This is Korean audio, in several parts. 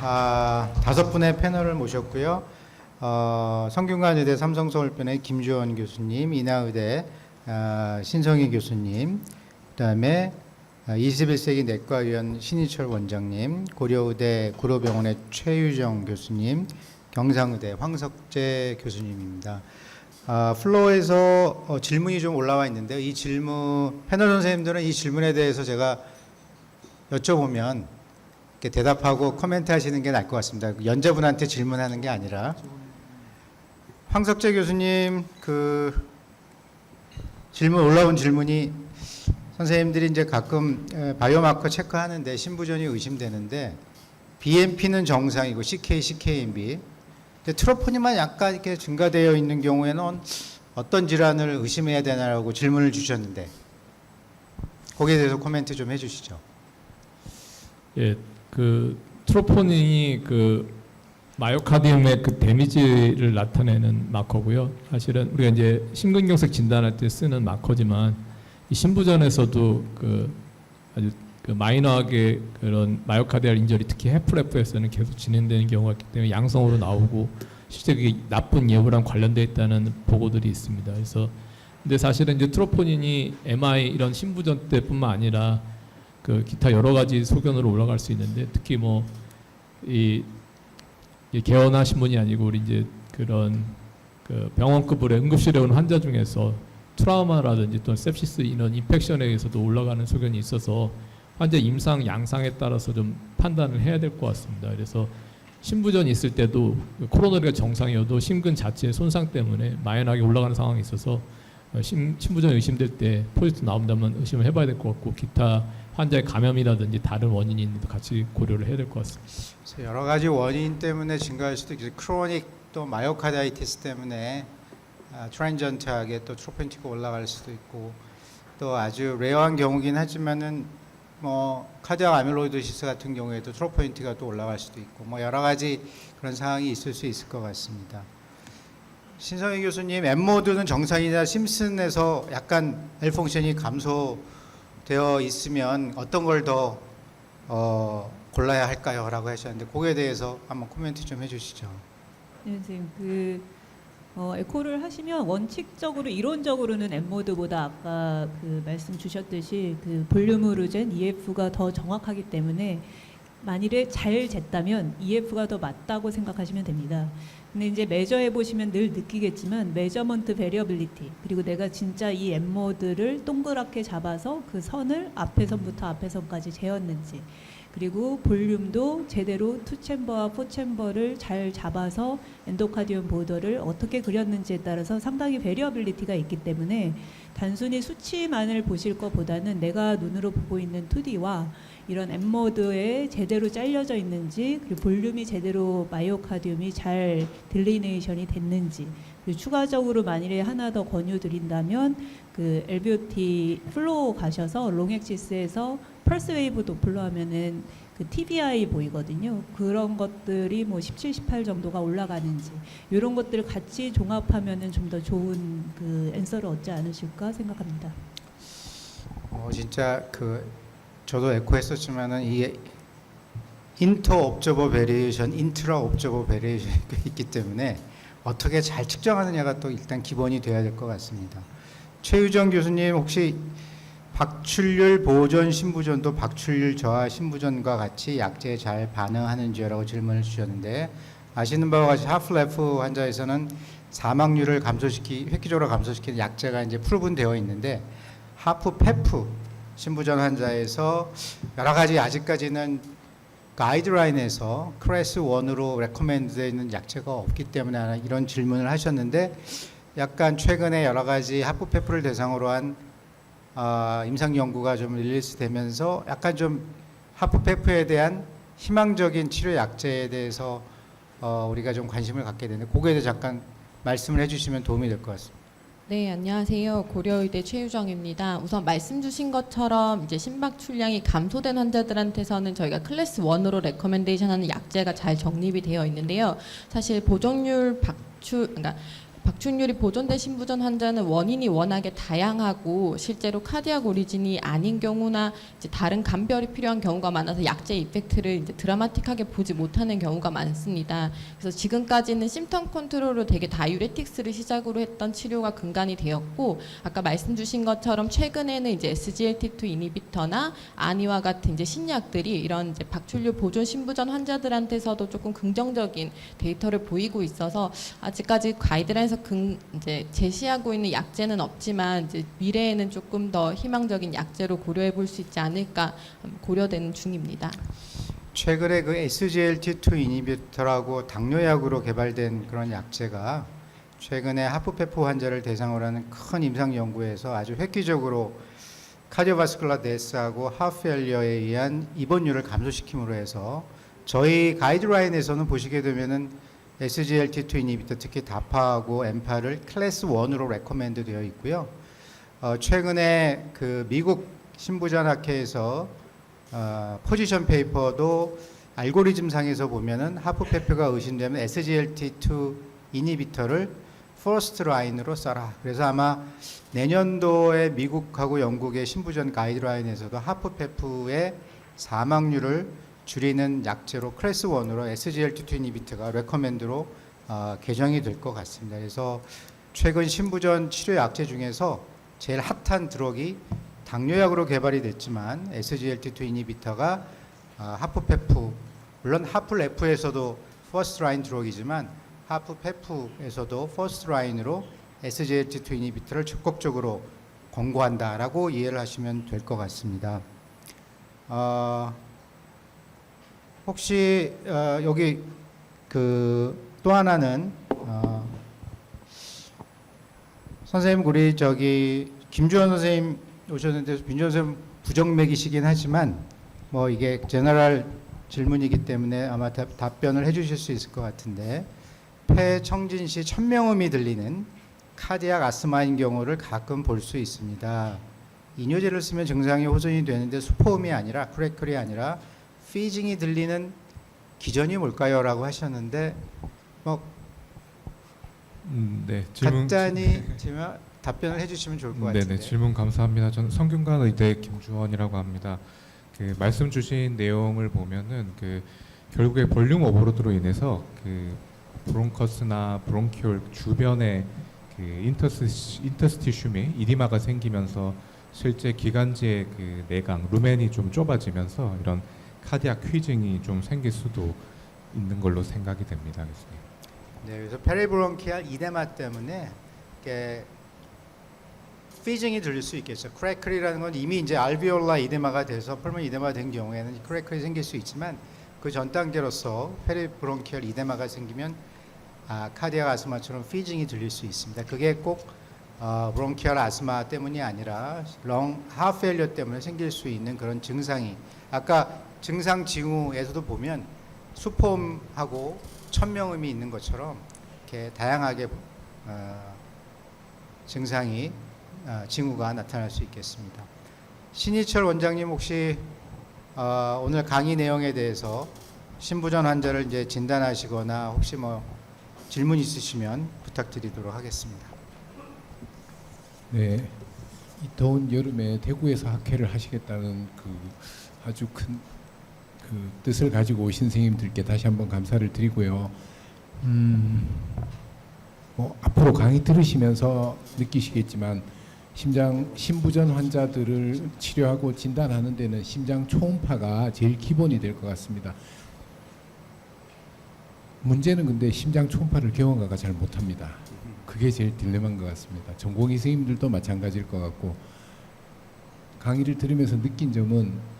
5분의 패널을 모셨고요. 성균관의대 삼성서울병원의 김주원 교수님, 인하의대 신성희 교수님, 그다음에 21세기 내과의원 신희철 원장님, 고려의대 구로병원의 최유정 교수님, 경상의대 황석재 교수님입니다. 플로어에서 질문이 좀 올라와 있는데요. 이 질문, 패널 선생님들은 이 질문에 대해서 제가 여쭤보면 이렇게 대답하고 코멘트 하시는 게 나을 것 같습니다. 연재분한테 질문하는 게 아니라. 황석재 교수님, 올라온 질문이 선생님들이 이제 가끔 바이오마커 체크하는데 신부전이 의심되는데 BMP는 정상이고 CK, CKMB. 근데 트로포닌만 약간 이렇게 증가되어 있는 경우에는 어떤 질환을 의심해야 되나라고 질문을 주셨는데 거기에 대해서 코멘트 좀 해주시죠. 예, 트로포닌이 마이오카디움의 데미지를 나타내는 마커고요. 사실은 우리가 이제 심근경색 진단할 때 쓰는 마커지만 이 신부전에서도 아주 마이너하게 그런 마이오카디알 인저리, 특히 해프레프에서는 계속 진행되는 경우가 있기 때문에 양성으로 나오고 실제 그게 나쁜 예후랑 관련되어 있다는 보고들이 있습니다. 그래서 근데 사실은 이제 트로포닌이 MI 이런 신부전 때뿐만 아니라 기타 여러 가지 소견으로 올라갈 수 있는데 특히 이 개원하신 분이 아니고 우리 이제 그런 병원급으로 응급실에 온 환자 중에서 트라우마라든지 또는 sepsis 이런 인펙션에 의해서도 올라가는 소견이 있어서 환자 임상 양상에 따라서 좀 판단을 해야 될 것 같습니다. 그래서 신부전이 있을 때도 코로너리가 정상이어도 심근 자체의 손상 때문에 마이너하게 올라가는 상황이 있어서 신부전이 의심될 때 포지티브 나온다면 의심을 해봐야 될 것 같고 기타 환자의 감염이라든지 다른 원인이 있는지도 같이 고려를 해야 될 것 같습니다. 여러 가지 원인 때문에 증가할 수도 있고 크로닉 또 마이오카다이티스 때문에 트랜전트하게 또 트로포닌티가 올라갈 수도 있고 또 아주 레어한 경우긴 하지만은 카디악 아밀로이도시스 같은 경우에도 트로포닌티가 또 올라갈 수도 있고 여러 가지 그런 상황이 있을 수 있을 것 같습니다. 신성희 교수님, M모드는 정상이냐 심슨에서 약간 L 펑션이 감소되어 있으면 어떤 걸 더 골라야 할까요? 라고 하셨는데 거기에 대해서 한번 코멘트 좀 해주시죠. 네, 선생님. 에코를 하시면 원칙적으로 이론적으로는 M모드보다 아까 말씀 주셨듯이 볼륨 오르젠 EF가 더 정확하기 때문에 만일에 잘 쟀다면 EF가 더 맞다고 생각하시면 됩니다. 근데 이제 메저해 보시면 늘 느끼겠지만 메저먼트 베리어빌리티 그리고 내가 진짜 이 M모드를 동그랗게 잡아서 그 선을 앞에 선부터 앞에 선까지 재었는지 그리고 볼륨도 제대로 2챔버와 4챔버를 잘 잡아서 엔도카디움 보더를 어떻게 그렸는지에 따라서 상당히 베리어빌리티가 있기 때문에 단순히 수치만을 보실 것보다는 내가 눈으로 보고 있는 2D와 이런 M모드에 제대로 잘려져 있는지 그리고 볼륨이 제대로 마이오카디움이 잘 딜리네이션이 됐는지 그리고 추가적으로 만일에 하나 더 권유드린다면 LBOT 플로우 가셔서 롱엑시스에서 펄스 웨이브 도플러 하면은 TBI 보이거든요. 그런 것들이 17, 18 정도가 올라가는지 이런 것들을 같이 종합하면은 좀 더 좋은 앤서를 얻지 않으실까 생각합니다. 진짜 저도 에코 했었지만은 이 인터 옵저버 베리에이션, 인트라 옵저버 베리에이션이 있기 때문에 어떻게 잘 측정하느냐가 또 일단 기본이 돼야 될 것 같습니다. 최유정 교수님, 혹시 박출률 보존 신부전도 박출률 저하 신부전과 같이 약제에 잘 반응하는지라고 질문을 주셨는데 아시는 바와 같이 하프라이프 환자에서는 사망률을 획기적으로 감소시키는 약제가 이제 프루븐되어 있는데 하프페프 신부전 환자에서 여러 가지 아직까지는 가이드라인에서 클래스 1으로 레코멘드되어 있는 약제가 없기 때문에 이런 질문을 하셨는데 약간 최근에 여러 가지 하프페프를 대상으로 한 임상 연구가 좀 릴리스 되면서 약간 좀 하프페프에 대한 희망적인 치료 약제에 대해서 우리가 좀 관심을 갖게 되는데 거기에 대해서 잠깐 말씀을 해주시면 도움이 될 것 같습니다. 네, 안녕하세요. 고려의대 최유정입니다. 우선 말씀 주신 것처럼 이제 심박 출량이 감소된 환자들한테서는 저희가 클래스 1으로 레커멘데이션 하는 약제가 잘 정립이 되어 있는데요. 사실 보정률 그러니까 박충률이 보존된 신부전 환자는 원인이 워낙에 다양하고 실제로 카디악 오리진이 아닌 경우나 이제 다른 감별이 필요한 경우가 많아서 약제 이펙트를 이제 드라마틱하게 보지 못하는 경우가 많습니다. 그래서 지금까지는 심텀 컨트롤로 되게 다이유레틱스를 시작으로 했던 치료가 근간이 되었고, 아까 말씀 주신 것처럼 최근에는 이제 SGLT2 이니비터나 아니와 같은 이제 신약들이 이런 이제 박출류 보존 신부전 환자들한테서도 조금 긍정적인 데이터를 보이고 있어서 아직까지 가이드라인에서 이제 제시하고 있는 약제는 없지만 이제 미래에는 조금 더 희망적인 약제로 고려해 볼 수 있지 않을까 고려되는 중입니다. 최근에 그 SGLT2 이니비터라고 당뇨약으로 개발된 그런 약제가 최근에 하프페프 환자를 대상으로 하는 큰 임상 연구에서 아주 획기적으로 카디오바스쿨라 데스하고 하프펠리어에 의한 입원율을 감소시킴으로 해서 저희 가이드라인에서는 보시게 되면은 SGLT2 이니비터 특히 다파하고 엠파를 클래스 1으로 레코멘드 되어 있고요. 최근에 그 미국 신부전학회에서 포지션 페이퍼도 알고리즘 상에서 보면은 하프페프가 의심되면 SGLT2 이니비터를 퍼스트 라인으로 써라. 그래서 아마 내년도에 미국하고 영국의 신부전 가이드라인에서도 하프페프의 사망률을 줄이는 약제로 클래스 1으로 SGLT2 이니비터가 레커멘드로 개정이 될 것 같습니다. 그래서 최근 신부전 치료 약제 중에서 제일 핫한 드럭이 당뇨약으로 개발이 됐지만 SGLT2 이니비터가 하프페프, 물론 하플레프에서도 퍼스트 라인 드럭이지만 하프페프에서도 퍼스트 라인으로 SGLT2 이니비터를 적극적으로 권고한다라고 이해를 하시면 될 것 같습니다. 혹시 여기 그 또 하나는 선생님 우리 저기 김주원 선생님 오셨는데 김주원 선생님 부정맥이시긴 하지만 뭐 이게 제너럴 질문이기 때문에 아마 답변을 해주실 수 있을 것 같은데 폐청진 시 천명음이 들리는 카디악 아스마인 경우를 가끔 볼 수 있습니다. 이뇨제를 쓰면 증상이 호전이 되는데 수포음이 아니라 크래클이 아니라 피징이 들리는 기전이 뭘까요? 라고 하셨는데 뭐 네, 질문 간단히 답변을 해주시면 좋을 것 같은데. 네네, 질문 감사합니다. 저는 성균관 의대 김주원이라고 합니다. 그 말씀 주신 내용을 보면은 그 결국에 볼륨 오버로드로 인해서 그 브론커스나 브론키올 주변에 그 인터스티슘이 이디마가 생기면서 실제 기관지의 그 내강 루멘이 좀 좁아지면서 이런 카디악 퀴징이 좀 생길 수도 있는 걸로 생각이 됩니다, 교수님. 네, 그래서 페리브론키알 이데마 때문에 이렇게 피징이 들릴 수 있겠죠. 크래클이라는 건 이미 이제 알비올라 이데마가 돼서 펄몬 이데마 된 경우에는 크래클이 생길 수 있지만 그 전 단계로서 페리브론키알 이데마가 생기면 카디악 아스마처럼 피징이 들릴 수 있습니다. 그게 꼭 브론키얼 아스마 때문이 아니라 렁 하프펠리어 때문에 생길 수 있는 그런 증상이 아까 증상 징후에서도 보면 수포음하고 천명음이 있는 것처럼 이렇게 다양하게 증상이 징후가 나타날 수 있겠습니다. 신희철 원장님 혹시 오늘 강의 내용에 대해서 신부전 환자를 이제 진단하시거나 혹시 뭐 질문 있으시면 부탁드리도록 하겠습니다. 네, 이 더운 여름에 대구에서 학회를 하시겠다는 그 아주 큰 그 뜻을 가지고 오신 선생님들께 다시 한번 감사를 드리고요. 뭐 앞으로 강의 들으시면서 느끼시겠지만 신부전 환자들을 치료하고 진단하는 데는 심장 초음파가 제일 기본이 될 것 같습니다. 문제는 근데 심장 초음파를 경험가가 잘 못합니다. 그게 제일 딜레마인 것 같습니다. 전공의 선생님들도 마찬가지일 것 같고 강의를 들으면서 느낀 점은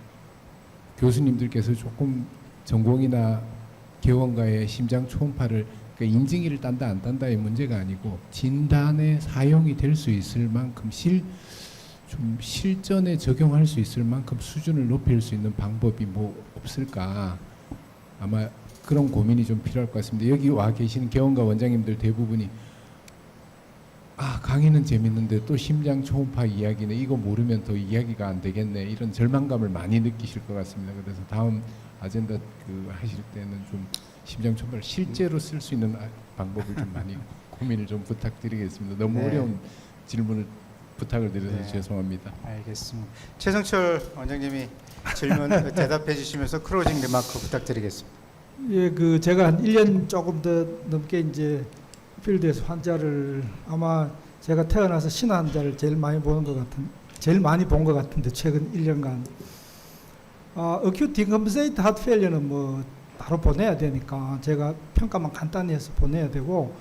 교수님들께서 조금 전공이나 개원가의 심장 초음파를 그러니까 인증일을 딴다 안 딴다의 문제가 아니고 진단에 사용이 될 수 있을 만큼 좀 실전에 적용할 수 있을 만큼 수준을 높일 수 있는 방법이 뭐 없을까 아마 그런 고민이 좀 필요할 것 같습니다. 여기 와 계시는 개원가 원장님들 대부분이 강의는 재밌는데 또 심장 초음파 이야기네 이거 모르면 더 이야기가 안 되겠네 이런 절망감을 많이 느끼실 것 같습니다. 그래서 다음 아젠다 하실 때는 좀 심장 초음파를 실제로 쓸 수 있는 방법을 좀 많이 고민을 좀 부탁드리겠습니다. 너무 네. 어려운 질문을 부탁을 드려서 네. 죄송합니다. 알겠습니다. 최성철 원장님이 질문 대답해 주시면서 클로징 리마크 부탁드리겠습니다. 예, 그 제가 한 1년 조금 더 넘게 이제 필드에서 환자를 아마 제가 태어나서 신화 환자를 제일 많이 본 것 같은데 최근 1년간 acute decompensated heart failure는 뭐 바로 보내야 되니까 제가 평가만 간단히 해서 보내야 되고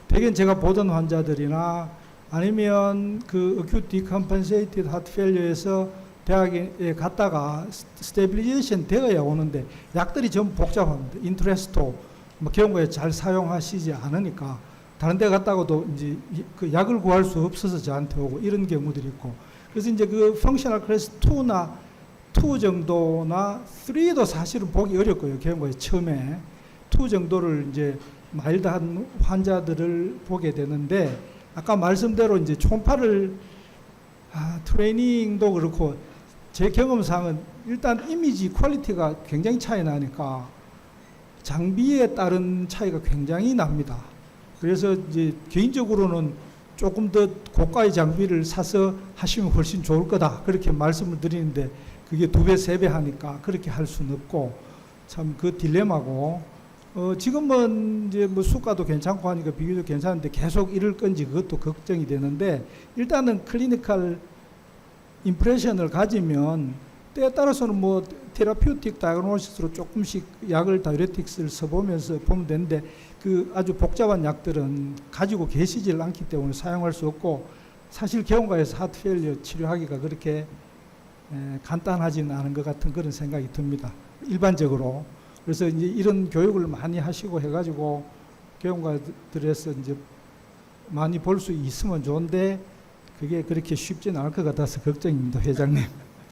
대개 제가 보던 환자들이나 아니면 그 acute decompensated heart failure에서 대학에 갔다가 스테빌리제이션 되어야 오는데 약들이 전부 복잡합니다. 인트레스토 뭐 경우에 잘 사용하시지 않으니까 다른 데 갔다가도 이제 그 약을 구할 수 없어서 저한테 오고 이런 경우들이 있고 그래서 이제 그 펑셔널 클래스 2 정도나 3도 사실은 보기 어렵고요. 경우에 처음에 2 정도를 이제 마일드한 환자들을 보게 되는데 아까 말씀대로 이제 초음파를 트레이닝도 그렇고 제 경험상은 일단 이미지 퀄리티가 굉장히 차이 나니까 장비에 따른 차이가 굉장히 납니다. 그래서 이제 개인적으로는 조금 더 고가의 장비를 사서 하시면 훨씬 좋을 거다 그렇게 말씀을 드리는데 그게 2배, 3배 하니까 그렇게 할 수는 없고 참 그 딜레마고 지금은 이제 뭐 수가도 괜찮고 하니까 비교적 괜찮은데 계속 이럴 건지 그것도 걱정이 되는데 일단은 클리니컬 임프레션을 가지면 때에 따라서는 뭐 테라피우틱 다이그노시스로 조금씩 약을 다이레틱스를 써보면서 보면 되는데 그 아주 복잡한 약들은 가지고 계시질 않기 때문에 사용할 수 없고 사실 경험가에서 하트 페일리어 치료하기가 그렇게 간단하지는 않은 것 같은 그런 생각이 듭니다. 일반적으로. 그래서 이제 이런 교육을 많이 하시고 해가지고 경험가들에서 이제 많이 볼 수 있으면 좋은데 그게 그렇게 쉽지는 않을 것 같아서 걱정입니다, 회장님.